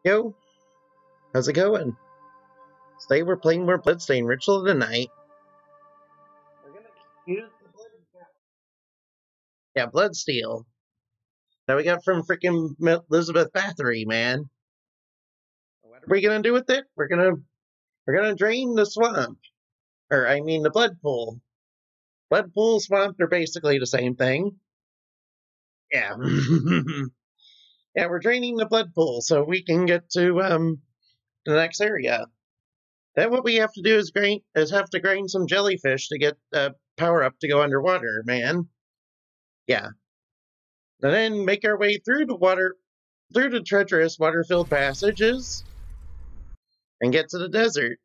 Yo, how's it going? Today we're playing more Bloodstained Ritual of the Night. We're gonna use the Bloodsteel that we got from freaking Elizabeth Bathory, man. What are we gonna do with it? We're gonna drain the swamp, or I mean the blood pool. Blood pool, swamp, they're basically the same thing. Yeah, yeah, we're draining the blood pool so we can get to the next area. Then what we have to do is have to grind some jellyfish to get power up to go underwater, man. Yeah. And then make our way through the treacherous water-filled passages, and get to the desert,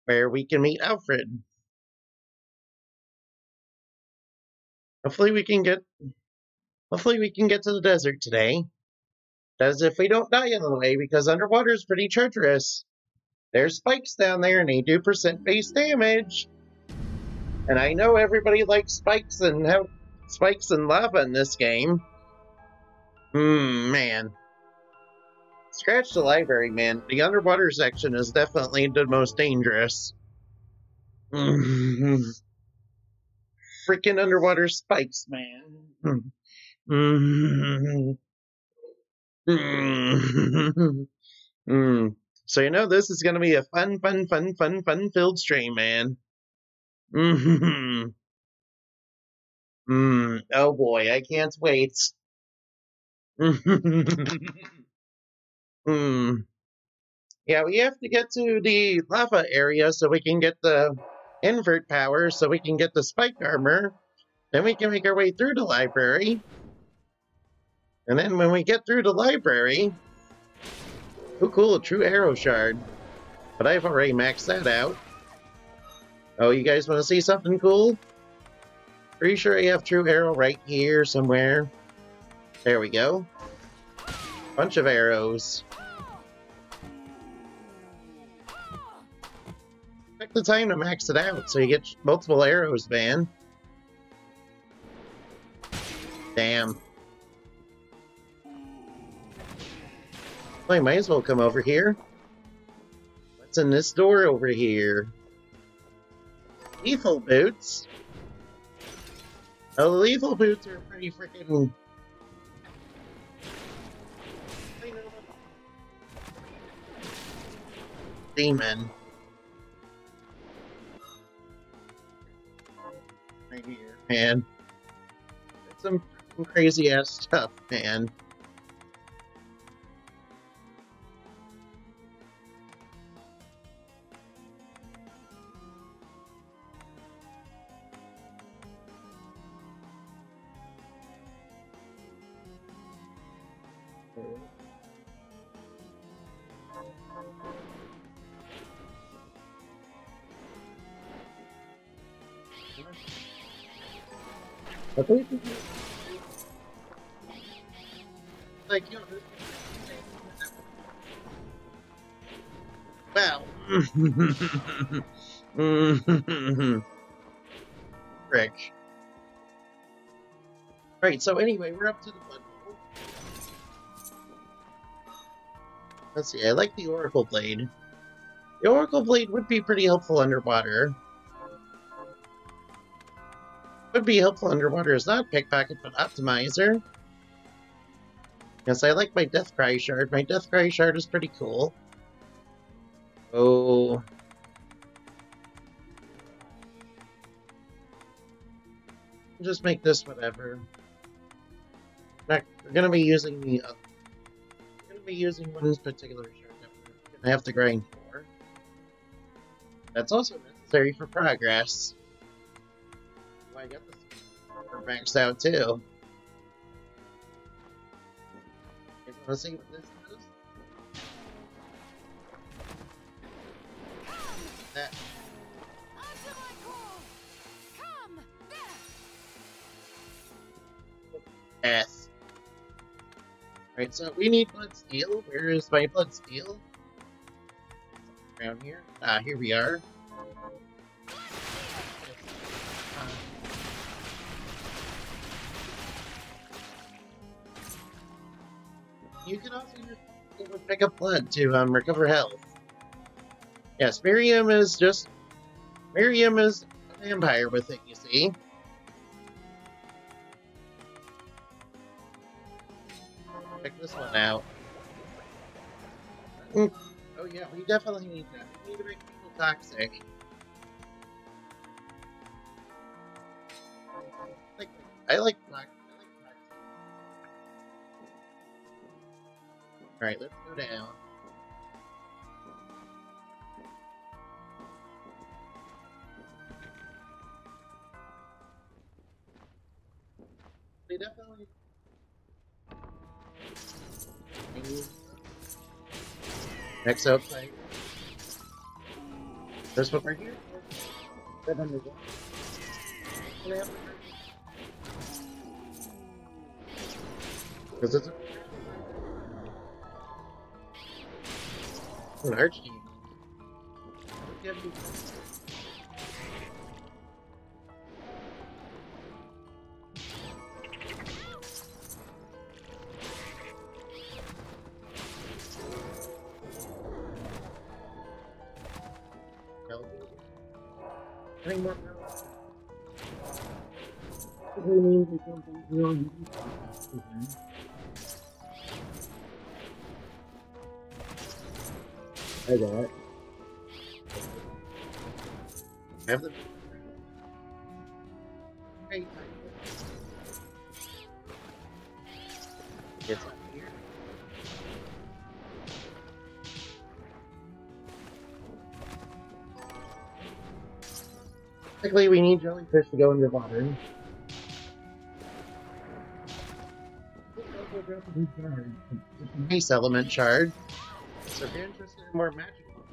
where we can meet Alfred. Hopefully we can get to the desert today. As if we don't die on the way, because underwater is pretty treacherous. There's spikes down there, and they do percent-based damage. And I know everybody likes spikes and lava in this game. Man. Scratch the library, man. The underwater section is definitely the most dangerous. Freaking underwater spikes, man. So you know this is gonna be a fun-filled stream, man. Oh boy, I can't wait. Yeah, we have to get to the lava area so we can get the invert power, so we can get the spike armor. Then we can make our way through the library. And then when we get through the library... Oh cool, a true arrow shard. But I've already maxed that out. Oh, you guys want to see something cool? Pretty sure I have true arrow right here somewhere. There we go. Bunch of arrows. Take the time to max it out so you get multiple arrows, man. Damn. Well, I might as well come over here. What's in this door over here? Lethal boots? Oh, the lethal boots are pretty freaking... Demon. Right here, man. It's some crazy ass stuff, man. Like, you know, well, frick. Right, so anyway, we're up to the blood pool. Let's see, I like the Oracle Blade. The Oracle Blade would be pretty helpful underwater. Would be helpful underwater as not Pickpocket, but Optimizer. Yes, I like my Deathcry shard. My Deathcry shard is pretty cool. Oh. Just make this whatever. We're gonna be using the one particular shard that we're gonna have to grind for. That's also necessary for progress. Oh, I got this maxed out too. You guys wanna see what this is? That. Death. Right, so we need Bloodsteel. Where is my Bloodsteel? Around here. Ah, here we are. You can also use Pick up blood to recover health. Yes, Miriam is a vampire with it, you see. Check this one out. Oh yeah, we definitely need that. We need to make people toxic. I like black. Alright, let's go down. They definitely... Next outside. This one right here. Because it's an archdemon. Getting more I got it. Have the great it's up here. Technically, we need jellyfish to go in the water. Base element shard. So if you're interested in more magical,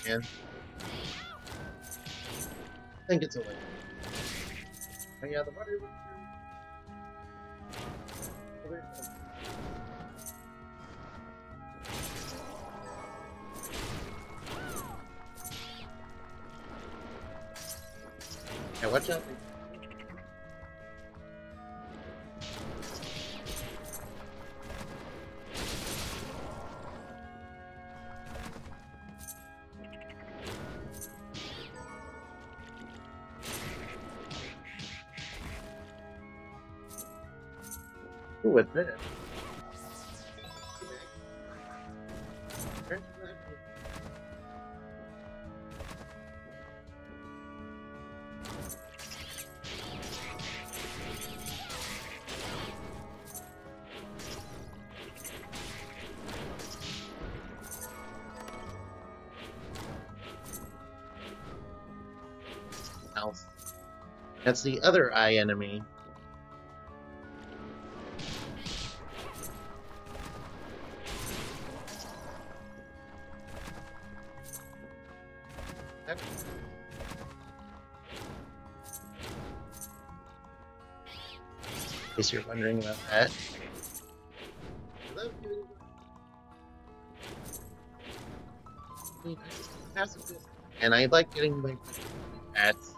yeah. I think it's a lake. Oh yeah, the water was yeah, watch out. Ooh, what's this? Elf. That's the other eye enemy. In case you're wondering about that. And I like getting my bats.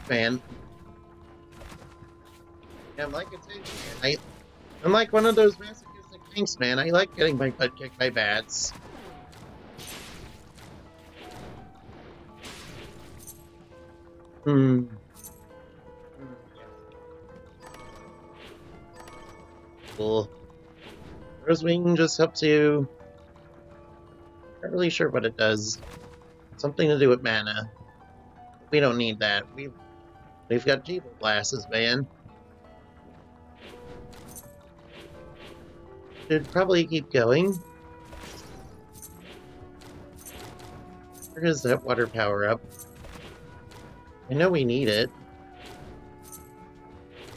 Man. Yeah, I'm like I'm like one of those masochistic things, man. I like getting my butt kicked by bats. Cool. Rose Wing just helps you. Not really sure what it does. Something to do with mana. We don't need that. We've got Jeeble glasses, man. Should probably keep going. Where is that water power up? I know we need it.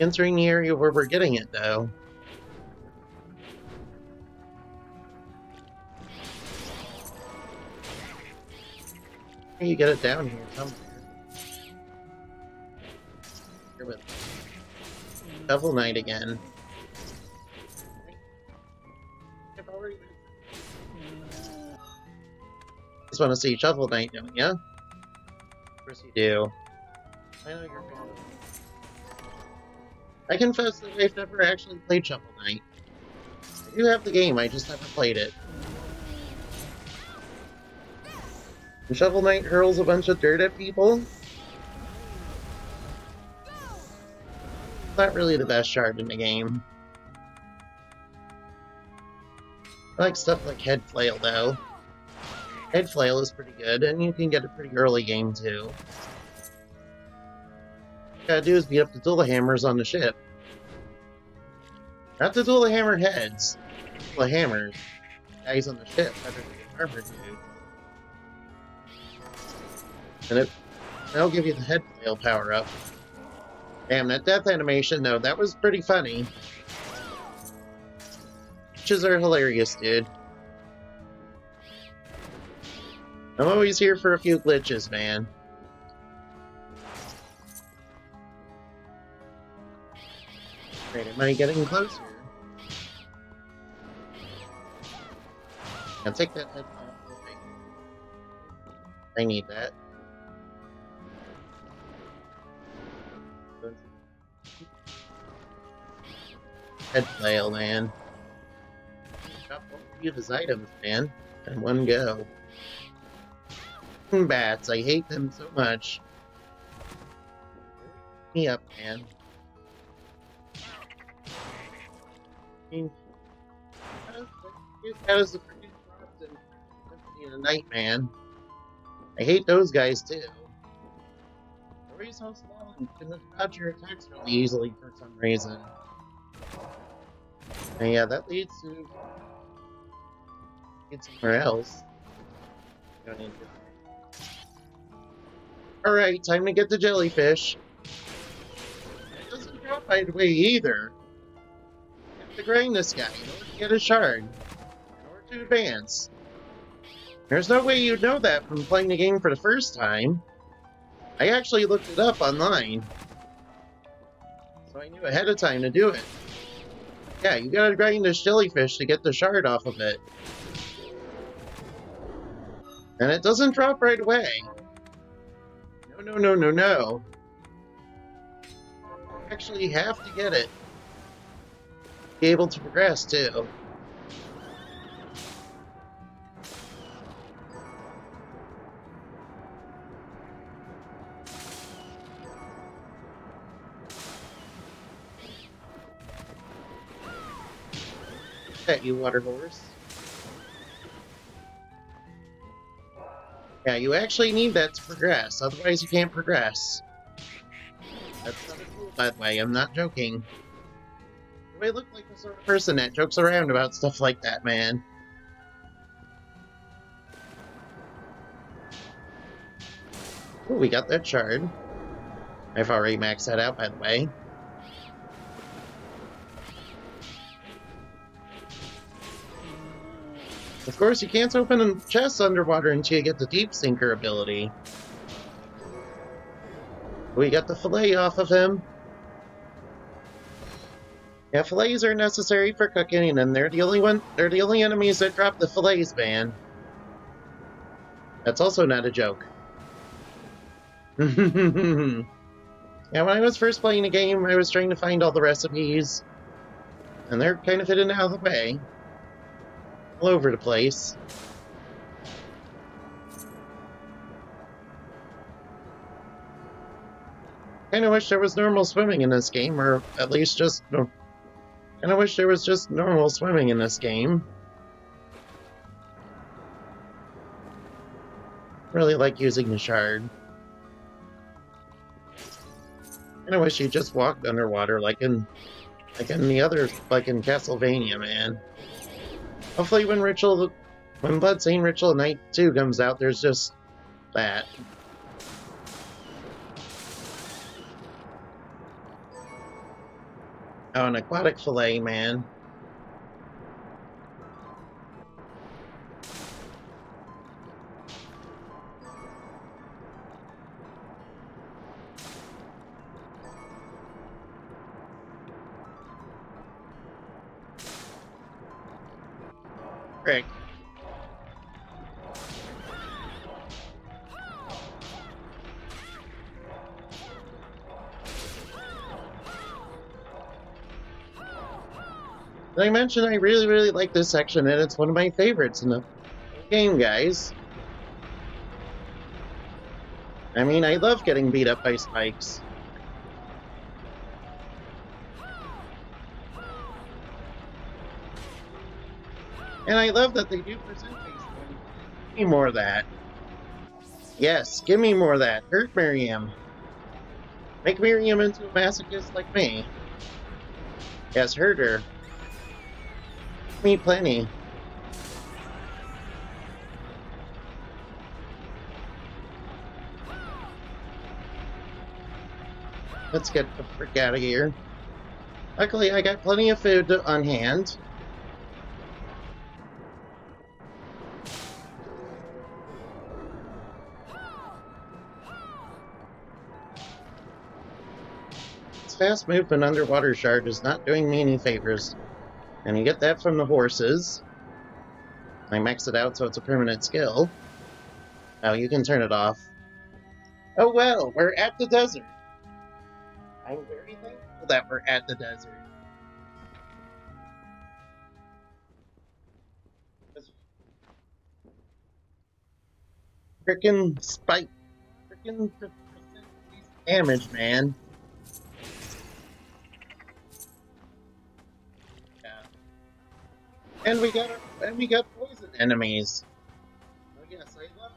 Entering the area where we're getting it, though. You get it down here somewhere. Here with Shovel Knight again. I've already just want to see Shovel Knight, don't ya? Of course you do. I know you're a fan of it. I confess that I've never actually played Shovel Knight. I do have the game, I just haven't played it. And Shovel Knight hurls a bunch of dirt at people. Not really the best shard in the game. I like stuff like Head Flail, though. Head Flail is pretty good, and you can get a pretty early game, too. All you gotta do is beat up the dual hammers on the ship. Not the dual hammer heads. The hammers. Guys on the ship better than the armor dude. And that'll give you the Head Flail power-up. Damn, that death animation, though, that was pretty funny. Glitches are hilarious, dude. I'm always here for a few glitches, man. Wait, am I getting closer? I'll take that head off. I need that. Head Flail, man. Drop all three of his items, man. In one go. Bats, I hate them so much. Me up, man. I mean, that is the freaking frost and Symphony of the Night, man. I hate those guys too. They're always so small and can dodge your attacks really easily for some reason. And yeah, that leads to get somewhere else. Don't need to. Alright, time to get the jellyfish. It doesn't drop right away either. You have to grind this guy in order to get a shard. In order to advance. There's no way you'd know that from playing the game for the first time. I actually looked it up online. So I knew ahead of time to do it. Yeah, you gotta grind this jellyfish to get the shard off of it. And it doesn't drop right away. No, no, no, no, no. You actually have to get it. Be able to progress, too. At you, water horse. Yeah, you actually need that to progress, otherwise you can't progress. That's not cool, by the way, I'm not joking. Do I look like the sort of person that jokes around about stuff like that, man? Ooh, we got that shard. I've already maxed that out, by the way. Of course, you can't open chests underwater until you get the Deep Sinker ability. We got the fillet off of him. Yeah, fillets are necessary for cooking, and they're the only enemies that drop the fillets, man. That's also not a joke. Yeah, when I was first playing the game, I was trying to find all the recipes, and they're kind of hidden out of the way. All over the place. Kinda wish there was normal swimming in this game, or at least just... Kinda wish there was just normal swimming in this game. Really like using the shard. Kinda wish you just walked underwater like in the other, like in Castlevania, man. Hopefully when Bloodstained Ritual Night 2 comes out, there's just that. Oh, an aquatic fillet, man. Frick. Like I mentioned, I really, really like this section, and it's one of my favorites in the game, guys. I mean, I love getting beat up by spikes. And I love that they do present these things. Give me more of that. Yes, give me more of that. Hurt Miriam. Make Miriam into a masochist like me. Yes, hurt her. Give me plenty. Let's get the frick out of here. Luckily, I got plenty of food on hand. This fast movement underwater shard is not doing me any favors. And you get that from the horses. I max it out so it's a permanent skill. Oh, you can turn it off. Oh well, we're at the desert. I'm very thankful that we're at the desert. Frickin' spike. Frickin' damage, man. Yeah. And we got poison enemies. Oh yes, I love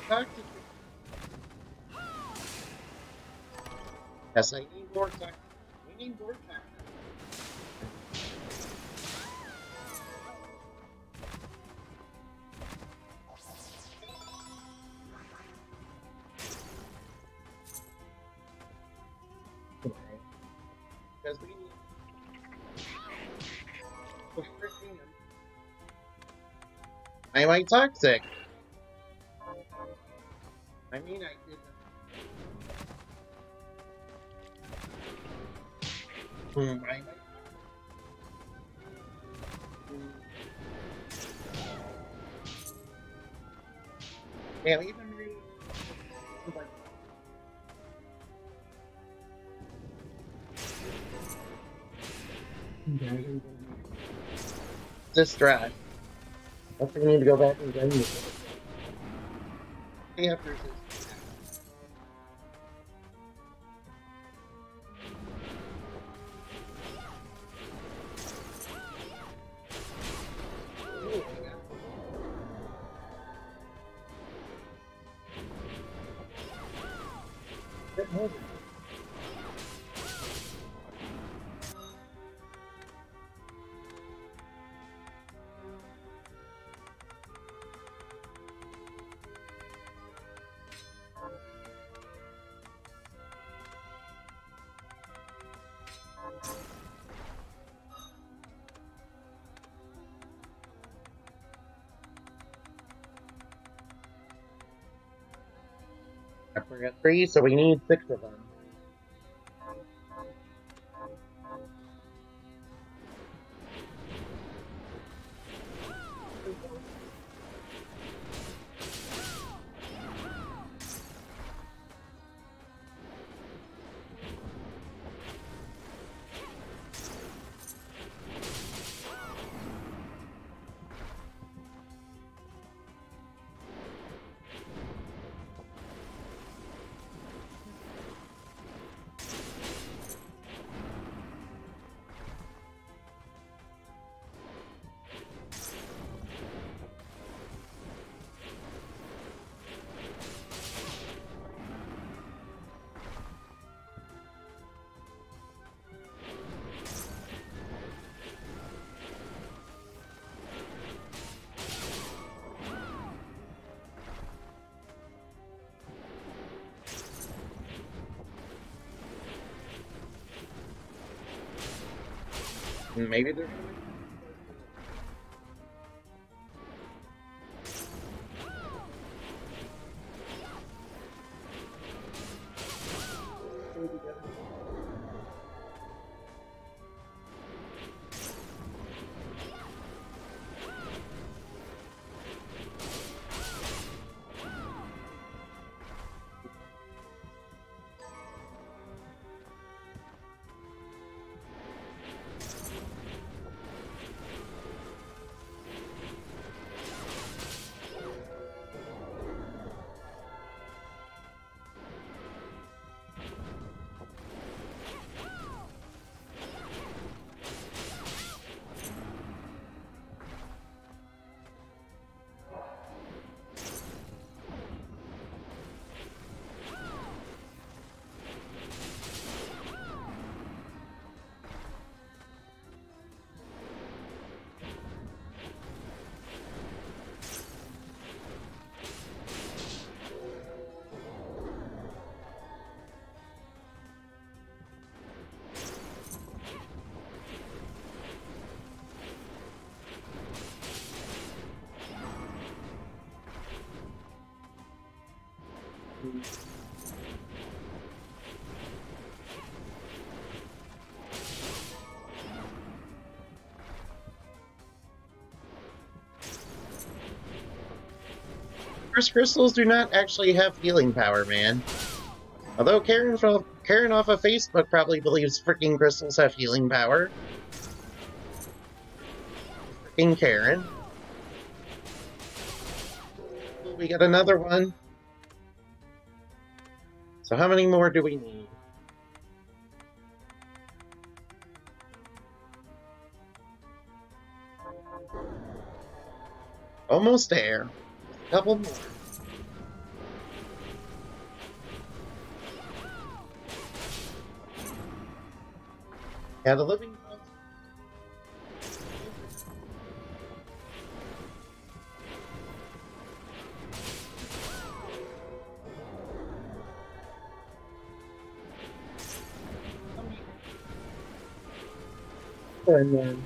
that. Yes, I need more time. We need more time. Because we need Am I toxic? I mean, I did. I might. Yeah, even distress. I think we need to go back and get you. Yeah, I forgot 3, so we need 6 of them. Maybe they're First crystals do not actually have healing power, man. Although Karen off of Facebook probably believes freaking crystals have healing power. Freaking Karen. We got another one. So how many more do we need? Almost there. A couple more. Yeah, the living. And then.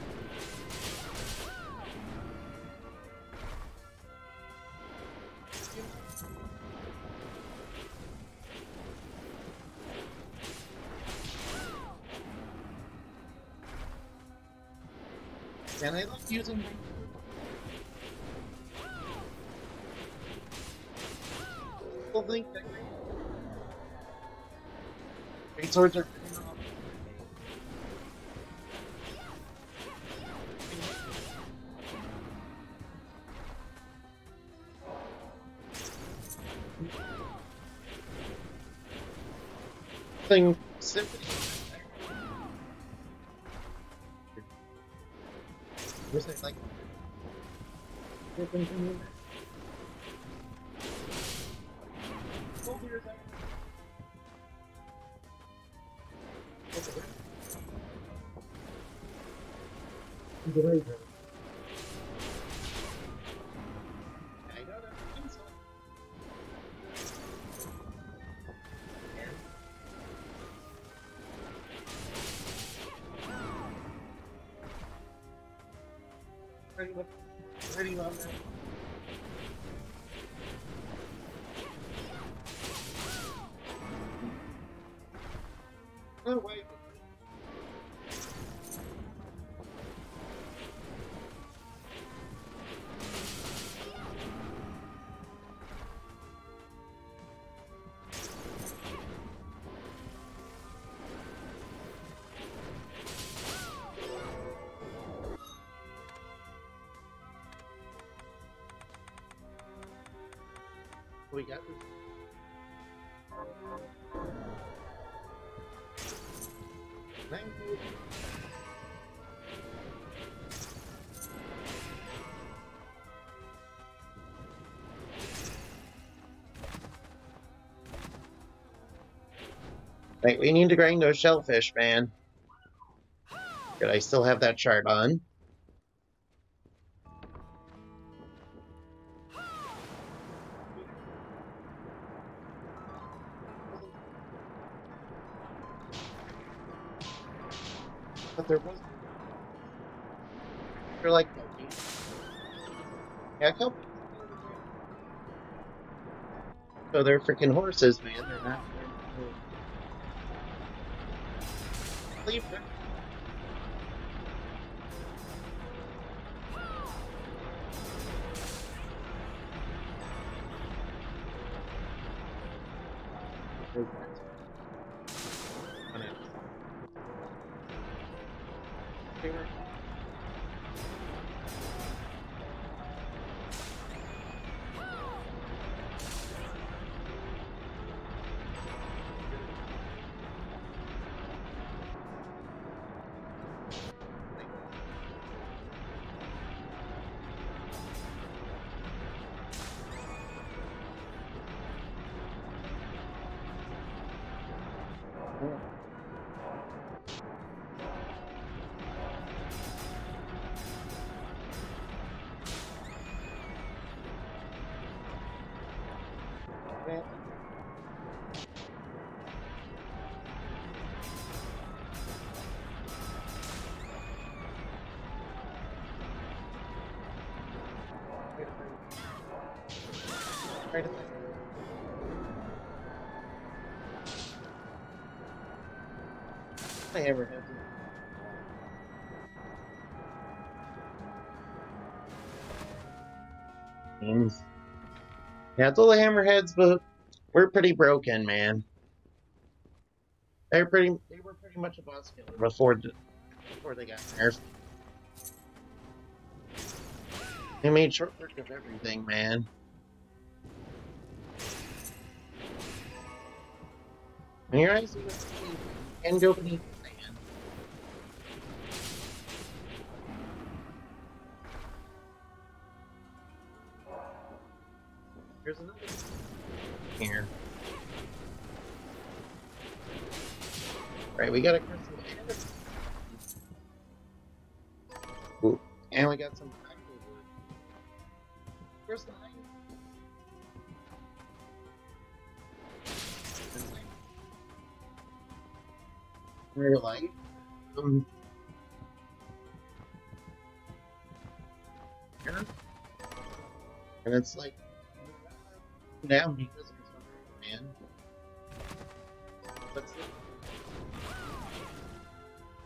And I like using the link that great swords are thing simply. Was it like Ready on that. No way. We got this. Thank you. Right, we need to grind those shellfish, man. Good, I still have that chart on. But there was. They're like. Yeah, come. So they're freaking horses, man. They're not. Leave them. Hammerheads. Yeah, it's all the hammerheads, but we're pretty broken, man. They were pretty much a boss killer before they got nerfed. They made short work of everything, man. And your eyes can go beneath the sand. There's another here. Right, we got a crystal. Ooh, and we got some actual wood. Where's the iron? Real life. Here. And it's like down because there's something, man. What's this?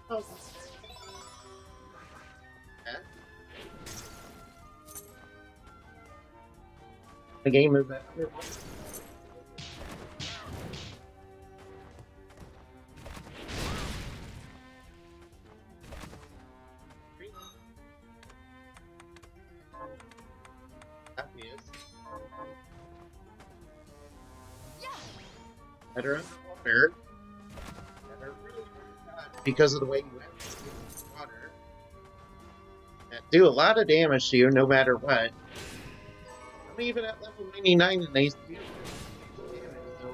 Oh. That? The game is that. Better underwater. Better really because of the way you have to use water. That do a lot of damage to you no matter what. I'm even at level 99 and they do damage, so.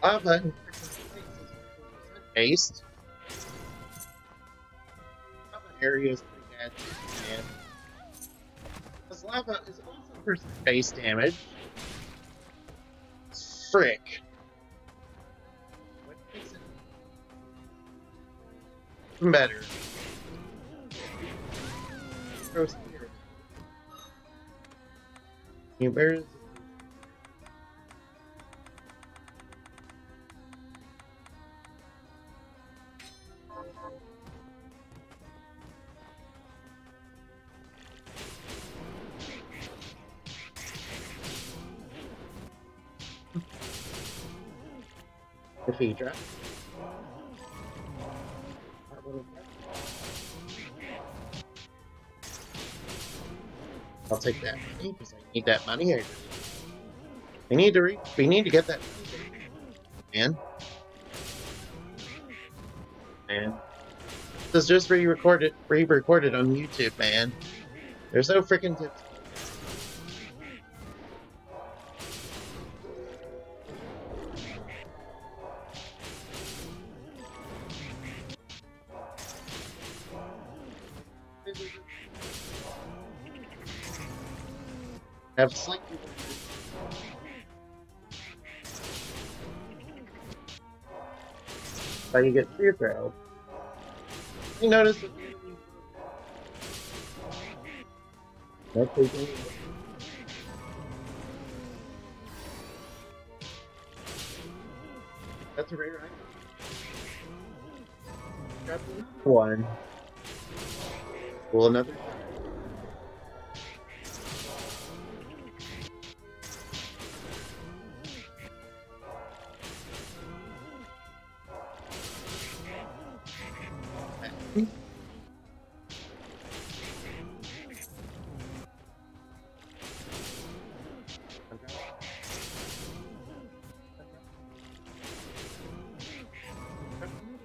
Lava based. Lava area is pretty bad, man. Because lava is also percent base damage. Frick. What makes it better? Throw spear. Where is it? The Phaedra. I'll take that money because I need that money. We need to get that money, man. Man, this is just re-recorded on YouTube, man. There's no freaking tips. Have slightly. How you get spear throw. You notice that that's taking. That's a rare item. Grab one. Well, another.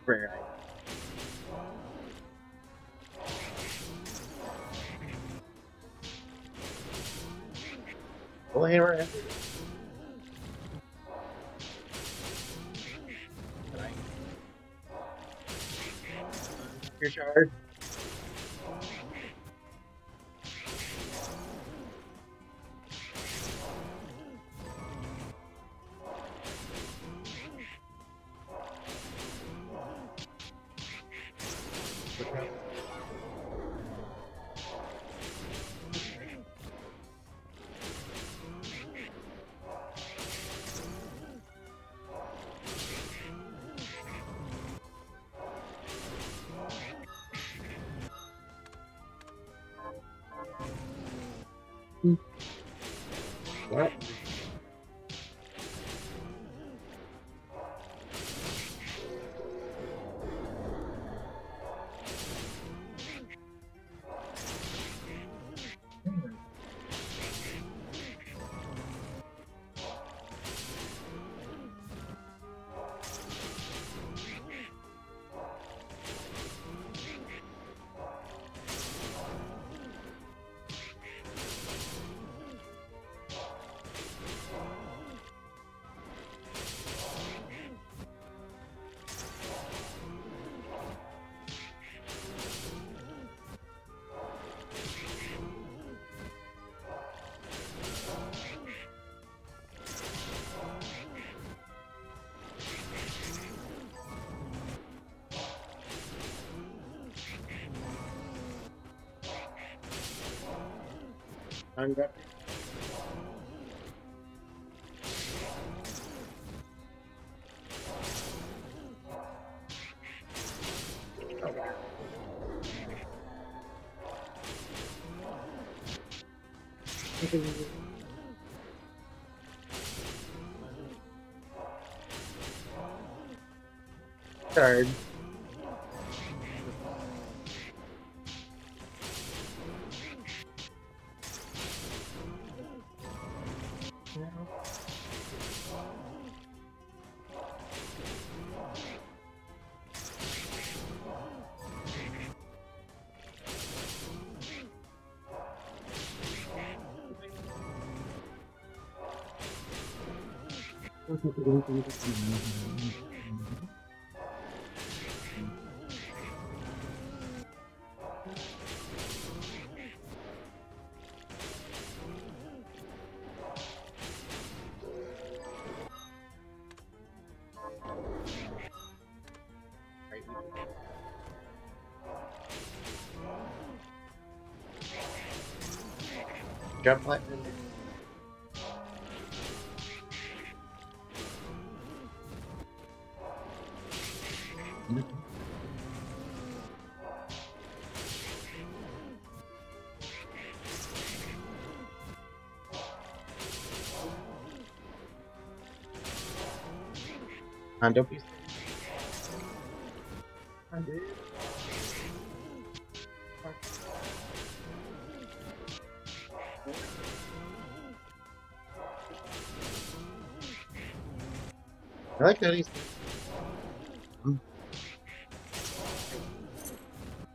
Rare item. Well, hammer. Your shard. What? I'm got card. Jump button. Don't be. I like that he's.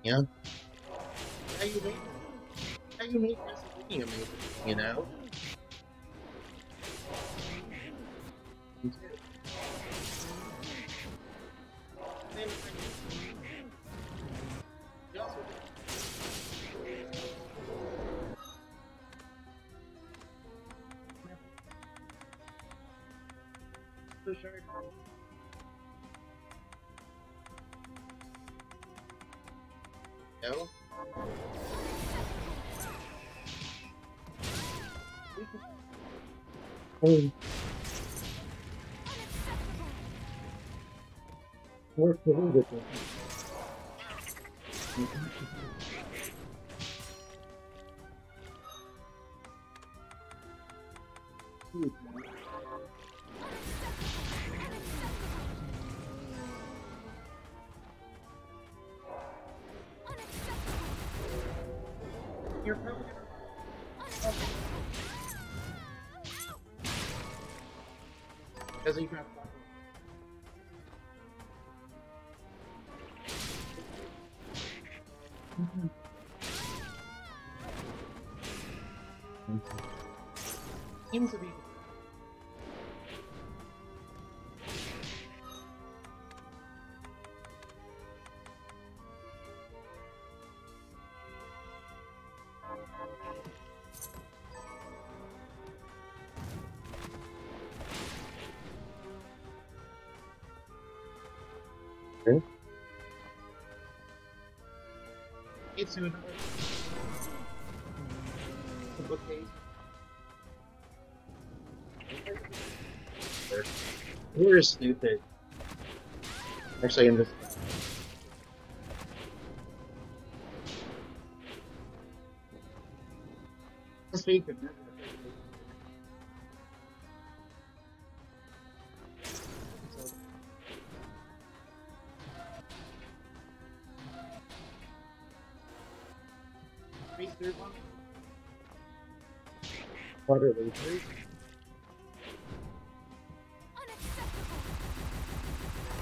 Yeah. How you make? How you make WrestleMania amazing? You know. And you also so sure. No. Hey, where's the room with this? You're probably because you have. Seems to be. Okay. It's another bookcase. You're stupid. Actually, in this. This week, third one? Water lasers?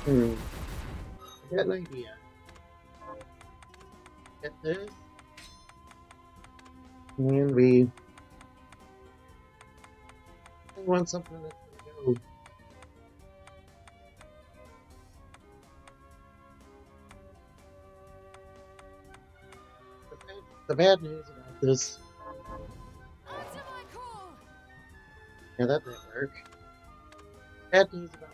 I got an idea. Get this. And we want something that's gonna go. The bad news about this. Yeah, that didn't work. Bad news about it.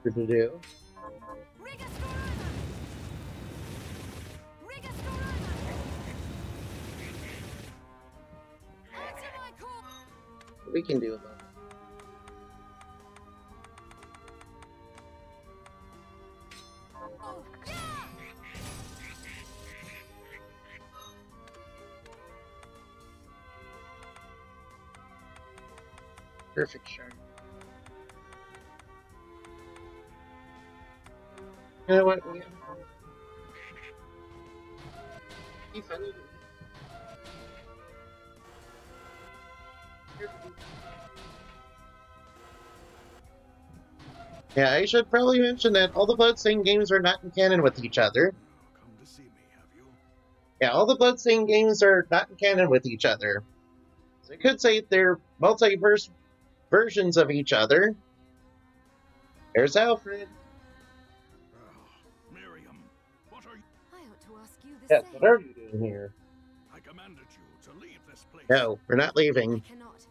To do. We can do it though. Perfect shot. You know what? Yeah, I should probably mention that all the Bloodstained games are not in canon with each other. Come to see me, have you? Yeah, all the Bloodstained games are not in canon with each other. So I could say they're multiverse versions of each other. There's Alfred. Miriam, what are you? I ought to ask you the Yes, same. what are you doing here? I commanded you to leave this place. No, we're not I leaving. cannot.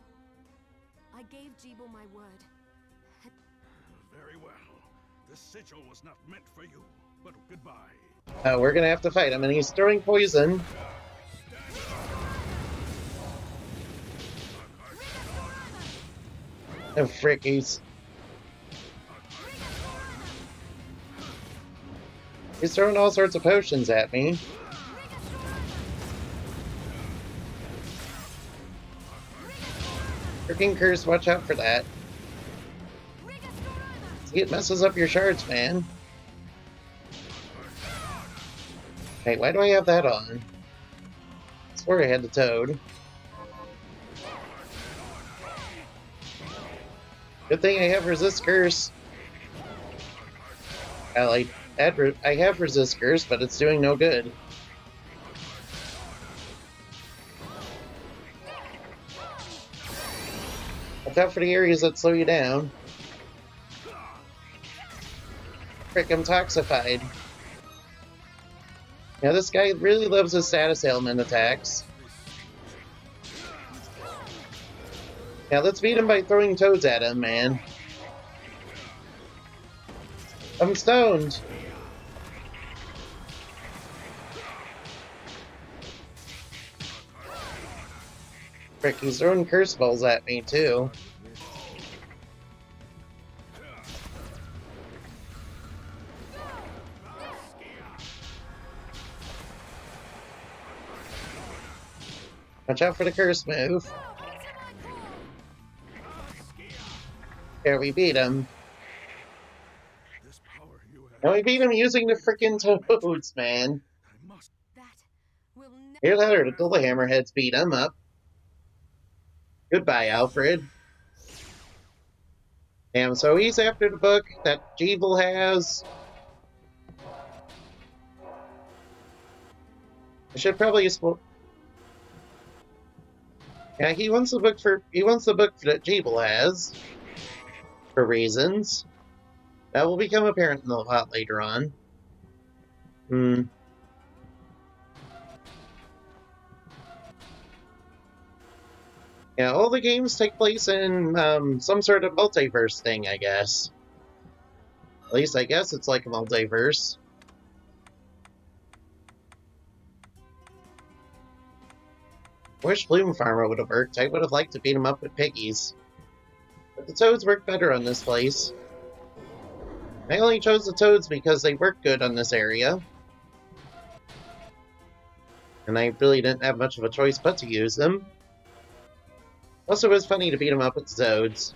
I gave Jeeble my word. Very well. This sigil was not meant for you, but goodbye. Oh, we're gonna have to fight him, and he's throwing poison. Oh, frick, he's throwing all sorts of potions at me. Freaking curse, watch out for that. It messes up your shards, man. Hey, why do I have that on? I swore I had the toad. Good thing I have resist curse. Well, I have resist curse, but it's doing no good. Watch out for the areas that slow you down. Frick, I'm toxified. Now this guy really loves his status ailment attacks. Now let's beat him by throwing toads at him, man. I'm stoned. Frick, he's throwing curse balls at me too. Watch out for the curse move. There, we beat him. This power you have. And we beat him using the frickin' toads, man. I must. That will never. Here's how the hammerheads beat him up. Goodbye, Alfred. Damn, so he's after the book that Jeeble has. I should probably yeah, he wants the book that Jeeble has. For reasons. That will become apparent in the plot later on. Yeah, all the games take place in some sort of multiverse thing, I guess. At least I guess it's like a multiverse. I wish Bloom Farmer would have worked. I would have liked to beat him up with piggies. But the toads work better on this place. I only chose the toads because they work good on this area. And I really didn't have much of a choice but to use them. Also, it was funny to beat him up with the toads.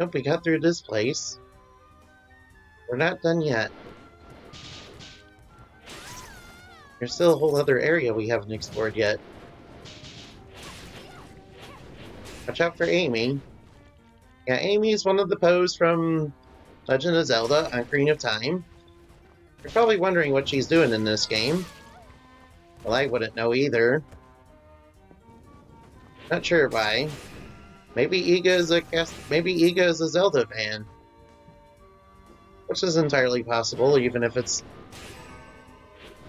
Nope, we got through this place. We're not done yet. There's still a whole other area we haven't explored yet. Watch out for Amy. Yeah, Amy's one of the Poes from Legend of Zelda: Ocarina of Time. You're probably wondering what she's doing in this game. Well, I wouldn't know either. Not sure why. Maybe Iga is a Zelda fan. Which is entirely possible, even if it's...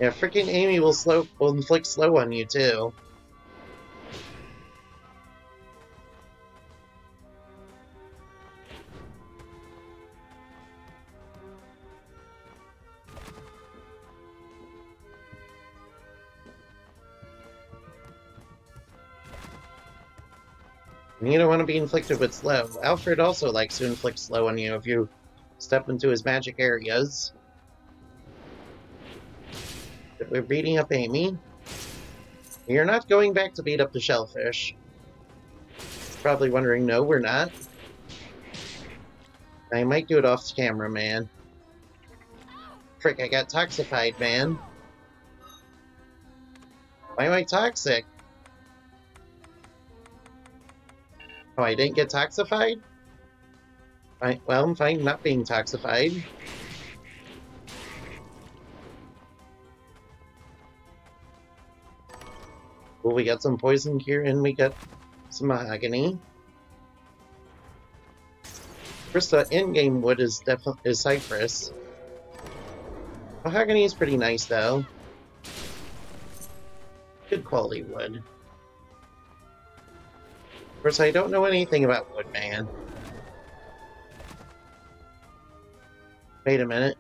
Yeah, freaking Amy will inflict slow on you, too. And you don't want to be inflicted with slow. Alfred also likes to inflict slow on you if you step into his magic areas. But we're beating up Amy. You're not going back to beat up the shellfish. Probably wondering, no, we're not. I might do it off camera, man. Frick, I got toxified, man. Why am I toxic? Oh, I didn't get toxified? Well, I'm fine not being toxified. Well, we got some poison here, and we got some mahogany. First, the in-game wood is cypress. Mahogany is pretty nice, though. Good quality wood. Of course, I don't know anything about wood, man. Wait a minute.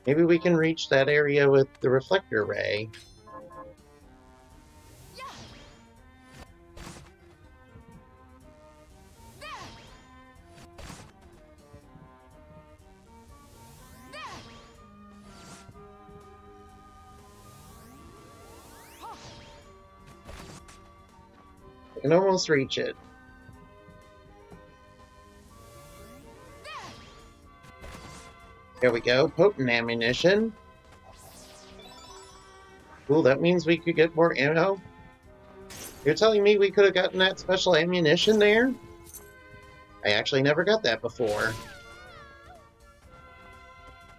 Maybe we can reach that area with the reflector ray. I can almost reach it. There we go. Potent ammunition. Cool, that means we could get more ammo. You're telling me we could have gotten that special ammunition there? I actually never got that before.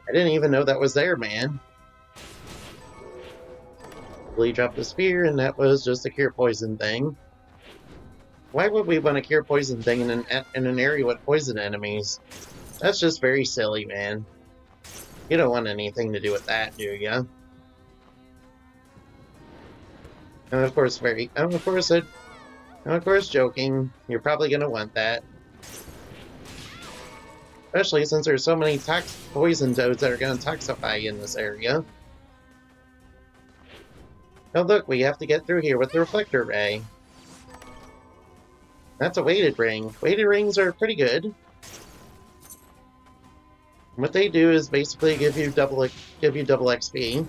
I didn't even know that was there, man. He dropped the spear, and that was just a cure poison thing. Why would we want to cure poison thing in an area with poison enemies? That's just very silly, man. You don't want anything to do with that, do ya? And of course, joking. You're probably gonna want that, especially since there's so many poison toads that are gonna toxify you in this area. Oh look, we have to get through here with the reflector ray. That's a weighted ring. Weighted rings are pretty good. What they do is basically give you double XP.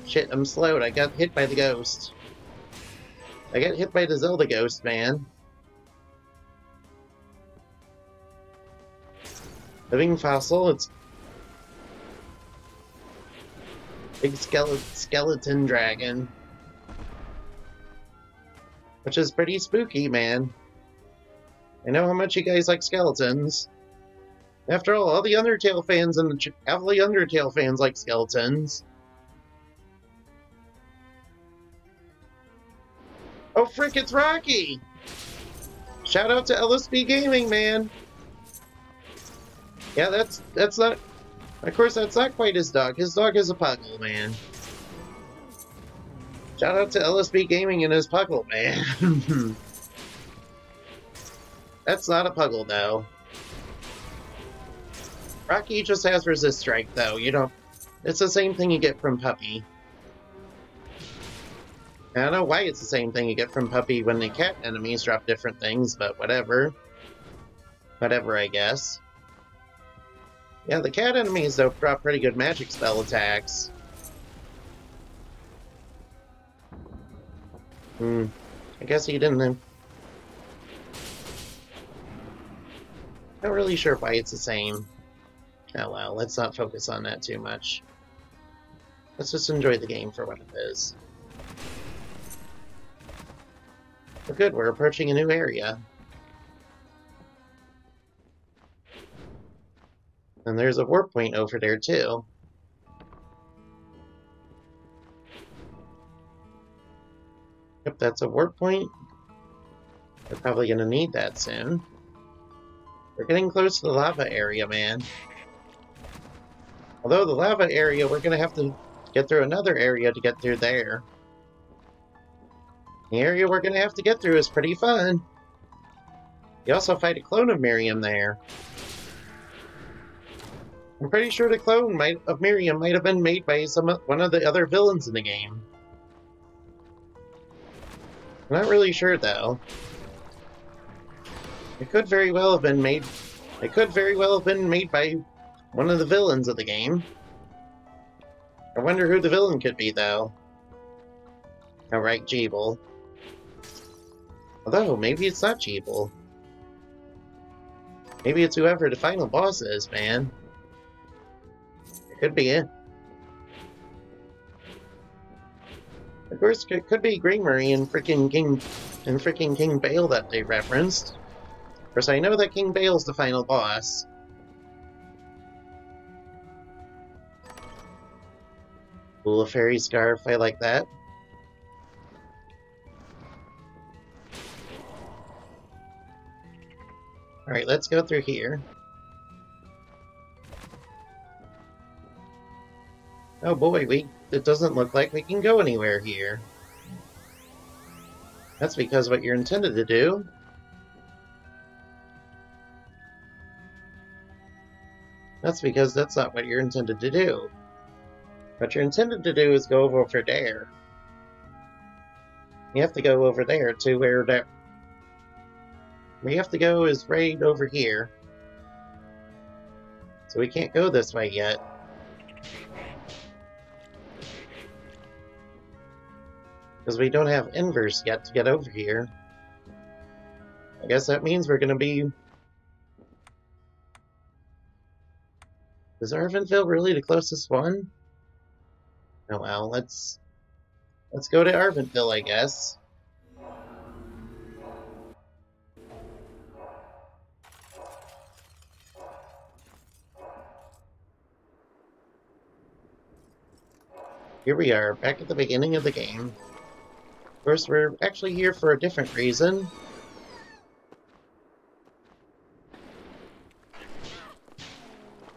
Shit, I'm slowed. I got hit by the ghost. I got hit by the Zelda ghost, man. Living fossil, it's big skeleton dragon. Which is pretty spooky, man. I know how much you guys like skeletons. After all the Undertale fans like skeletons. Oh frick, it's Rocky! Shout out to LSB Gaming, man! Yeah, that's not... Of course, that's not quite his dog. His dog is a puggle, man. Shout out to LSB Gaming and his puggle, man. That's not a puggle, though. Rocky just has resist strike, though. You don't... It's the same thing you get from Puppy. I don't know why it's the same thing you get from Puppy when the cat enemies drop different things, but whatever. Whatever, I guess. Yeah, the cat enemies, though, drop pretty good magic spell attacks. I guess he didn't. Not really sure why it's the same. Oh well, let's not focus on that too much. Let's just enjoy the game for what it is. But good, we're approaching a new area. And there's a warp point over there too. Yep, that's a warp point. We're probably gonna need that soon. We're getting close to the lava area, man. Although the lava area, we're gonna have to get through another area to get through there. The area we're gonna have to get through is pretty fun. You also fight a clone of Miriam there. I'm pretty sure the clone of Miriam might have been made by one of the other villains in the game. I'm not really sure though. It could very well have been made. It could very well have been made by one of the villains of the game. I wonder who the villain could be though. Alright, Jeeble. Although, maybe it's not Jeeble. Maybe it's whoever the final boss is, man. It could be it. Of course, it could be Greenery and freaking King Bale that they referenced. Of course, I know that King Bale's the final boss. Cool, a fairy scarf, I like that. Alright, let's go through here. Oh boy, it doesn't look like we can go anywhere here. That's because what you're intended to do. That's because that's not what you're intended to do. What you're intended to do is go over there. You have to go over there to where we have to go is right over here. So we can't go this way yet. Because we don't have inverse yet to get over here. I guess that means we're gonna be... Is Arventville really the closest one? Oh well, let's go to Arventville, I guess. Here we are, back at the beginning of the game. Of course, we're actually here for a different reason.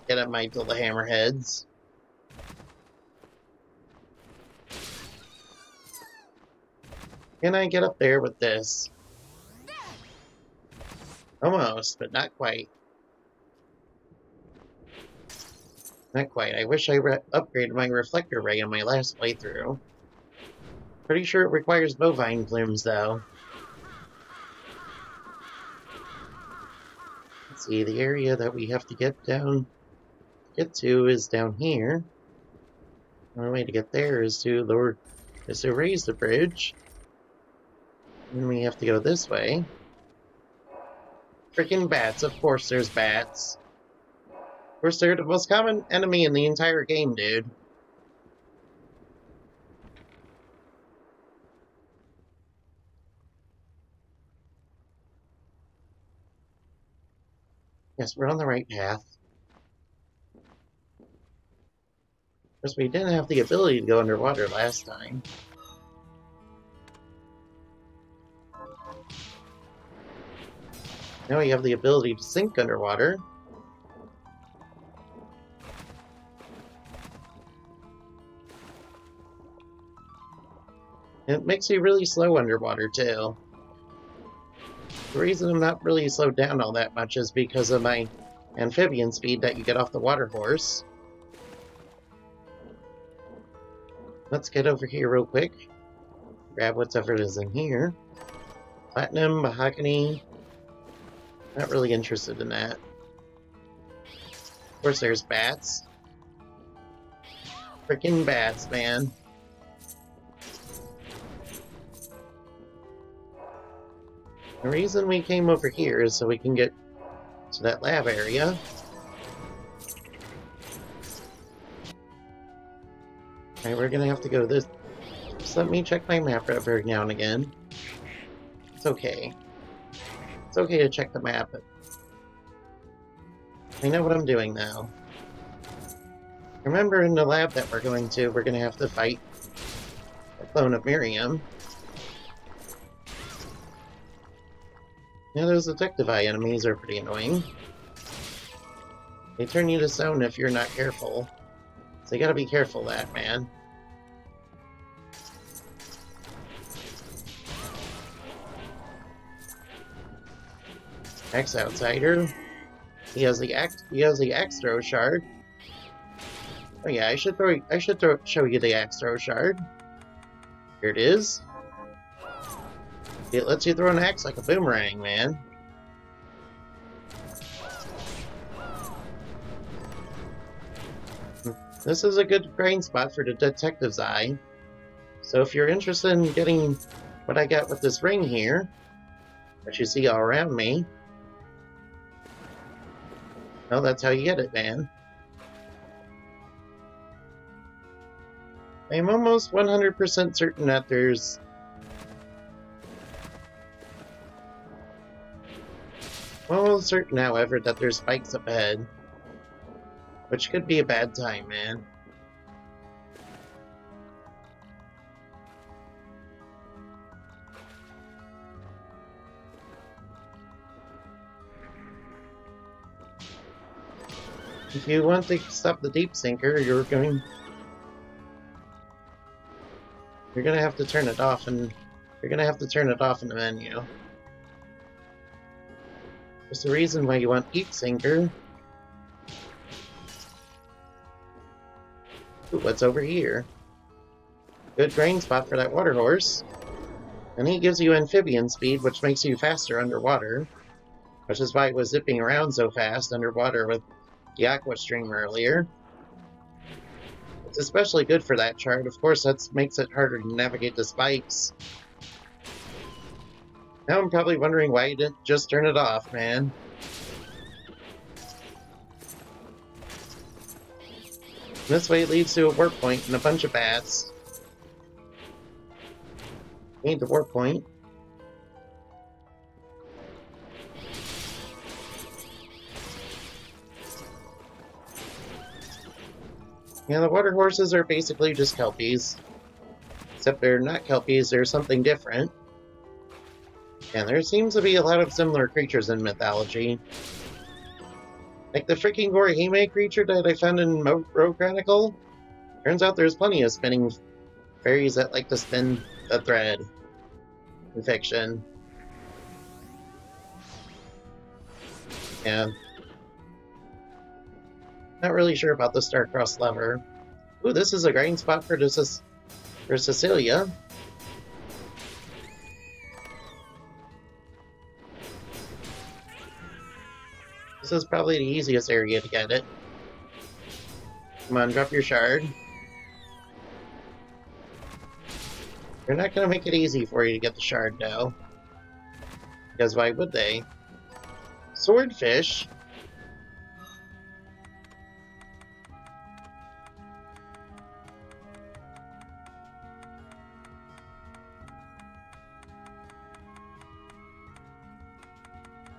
Get up, my little hammerheads. Can I get up there with this? Almost, but not quite. Not quite. I wish I upgraded my reflector ray on my last playthrough. Pretty sure it requires bovine plumes, though. Let's see, the area that we have to get to is down here. The only way to get there is to raise the bridge. And we have to go this way. Freaking bats, of course there's bats. Of course they're the most common enemy in the entire game, dude. Yes, we're on the right path. Of course, we didn't have the ability to go underwater last time. Now we have the ability to sink underwater. And it makes you really slow underwater, too. The reason I'm not really slowed down all that much is because of my amphibian speed that you get off the water horse. Let's get over here real quick. Grab whatever is in here. Platinum, mahogany. Not really interested in that. Of course, there's bats. Freaking bats, man. The reason we came over here is so we can get to that lab area. Alright, we're gonna have to go this. Just let me check my map every now and again. It's okay. It's okay to check the map. I know what I'm doing now. Remember, in the lab that we're gonna have to fight a clone of Miriam. Yeah, those detective eye enemies are pretty annoying. They turn you to stone if you're not careful. So you gotta be careful of that, man. Ex-outsider. He has the axe throw shard. Oh yeah, I should show you the axe throw shard. Here it is. It lets you throw an axe like a boomerang, man. This is a good grind spot for the detective's eye. So if you're interested in getting what I got with this ring here, that you see all around me, well, that's how you get it, man. I'm almost 100% certain that there's... almost certain, however, that there's spikes up ahead. Which could be a bad time, man. If you want to stop the deep sinker, you're gonna have to turn it off, and you're gonna have to turn it off in the menu. There's the reason why you want deep sinker. Ooh, what's over here? Good grain spot for that water horse. And he gives you amphibian speed, which makes you faster underwater. Which is why it was zipping around so fast underwater with the aqua stream earlier. It's especially good for that chart. Of course, that makes it harder to navigate the spikes. Now I'm probably wondering why you didn't just turn it off, man. This way it leads to a warp point and a bunch of bats. Need the warp point. Yeah, the water horses are basically just kelpies. Except they're not kelpies, they're something different. And there seems to be a lot of similar creatures in mythology. Like the freaking Gorihime creature that I found in Rogue Chronicle. Turns out there's plenty of spinning fairies that like to spin the thread in fiction. Yeah. Not really sure about the Star-Crossed lever. Ooh, this is a grinding spot for Cecilia. This is probably the easiest area to get it. Come on, drop your shard. They're not gonna make it easy for you to get the shard, though. Because why would they? Swordfish?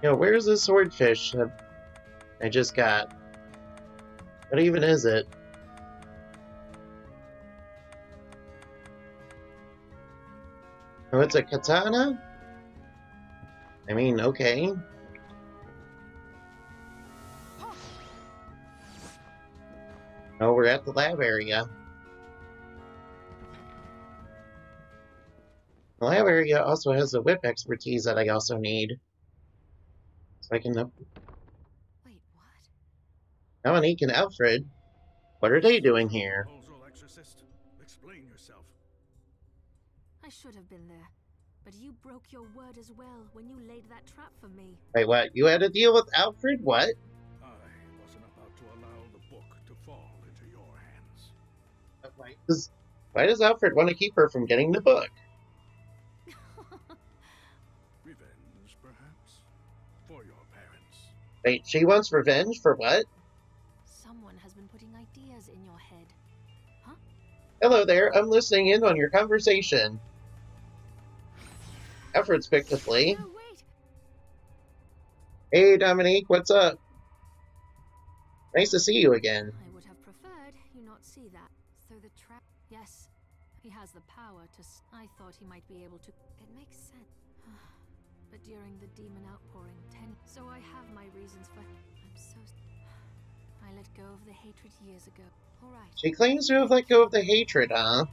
Yo, where's the swordfish that I just got? What even is it? Oh, it's a katana? I mean, okay. Oh, we're at the lab area. The lab area also has the whip expertise that I also need. So I can... Wait, what? Dominique and Alfred? What are they doing here? Proposal, exorcist. Explain yourself. I should have been there. But you broke your word as well when you laid that trap for me. Wait, what? You had a deal with Alfred? What? I wasn't about to allow the book to fall into your hands. Why does Alfred want to keep her from getting the book? Revenge Wait, she wants revenge for what? Someone has been putting ideas in your head. Huh? Hello there, I'm listening in on your conversation. Alfred spectacularly. No, wait! Hey, Dominique, what's up? Nice to see you again. I would have preferred you not see that. So the trap... Yes, he has the power to... I thought he might be able to... It makes sense. But during the demon outpouring, So I have my reasons for... I'm so... I let go of the hatred years ago. Alright. She claims to have let go of the hatred, huh?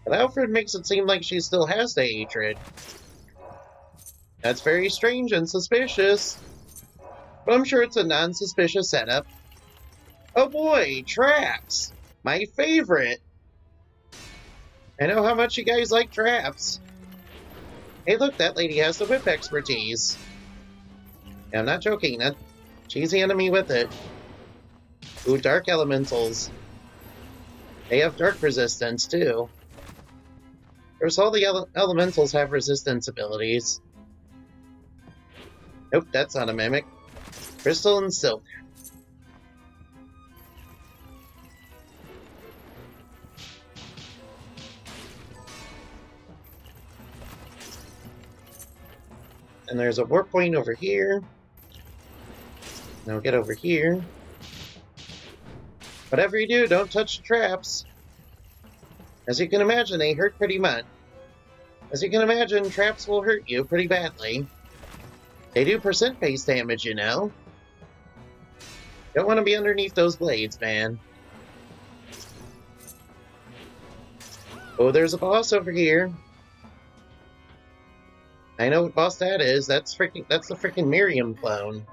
But Alfred makes it seem like she still has the hatred. That's very strange and suspicious. But I'm sure it's a non-suspicious setup. Oh boy, traps! My favorite! I know how much you guys like traps. Hey look, that lady has the whip expertise. Yeah, I'm not joking, she's the enemy with it. Ooh, dark elementals. They have dark resistance, too. Of course, all the elementals have resistance abilities. Nope, that's not a mimic. Crystal and silk. And there's a warp point over here. Now get over here. Whatever you do, don't touch the traps. As you can imagine, they hurt pretty much. As you can imagine, traps will hurt you pretty badly. They do percent-based damage, you know. Don't want to be underneath those blades, man. Oh, there's a boss over here. I know what boss that is. That's the freaking Miriam clone.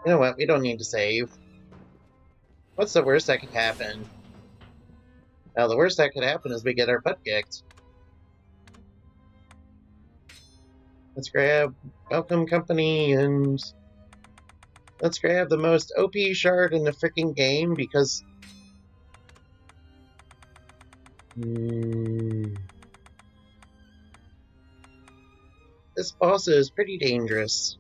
You know what? We don't need to save. What's the worst that could happen? Well, the worst that could happen is we get our butt kicked. Let's grab Welcome Company and let's grab the most OP shard in the freaking game because... This boss is pretty dangerous.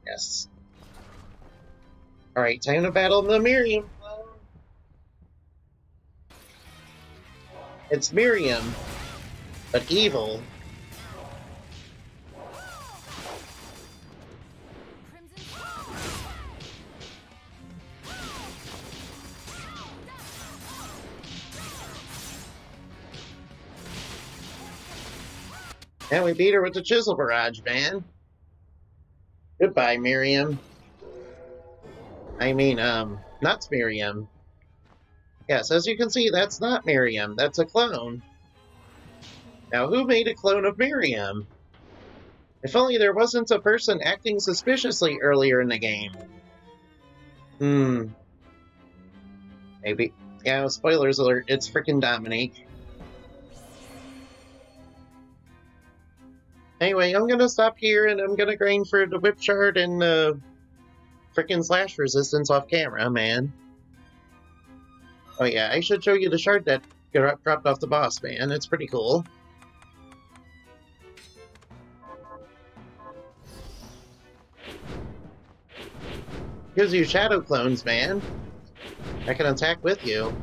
Yes. Alright, time to battle the Miriam. It's Miriam, but evil. And we beat her with the Chisel Barrage, man. Goodbye, Miriam. I mean, not Miriam. Yes, as you can see, that's not Miriam. That's a clone. Now, who made a clone of Miriam? If only there wasn't a person acting suspiciously earlier in the game. Maybe. Yeah, spoilers alert, it's frickin' Dominique. Anyway, I'm gonna stop here and I'm gonna grind for the whip shard and frickin' slash resistance off camera, man. Oh yeah, I should show you the shard that dropped off the boss, man. It's pretty cool. Gives you shadow clones, man. I can attack with you.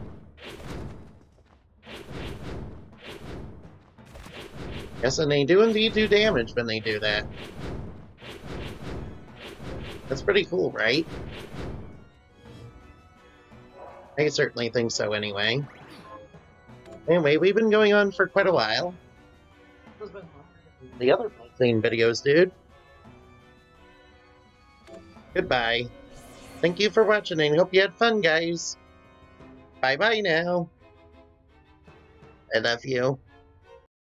Yes, and they do indeed do damage when they do that. That's pretty cool, right? I certainly think so, anyway. Anyway, we've been going on for quite a while. The other Bloodstained videos, dude. Goodbye. Thank you for watching, and hope you had fun, guys. Bye-bye now. I love you.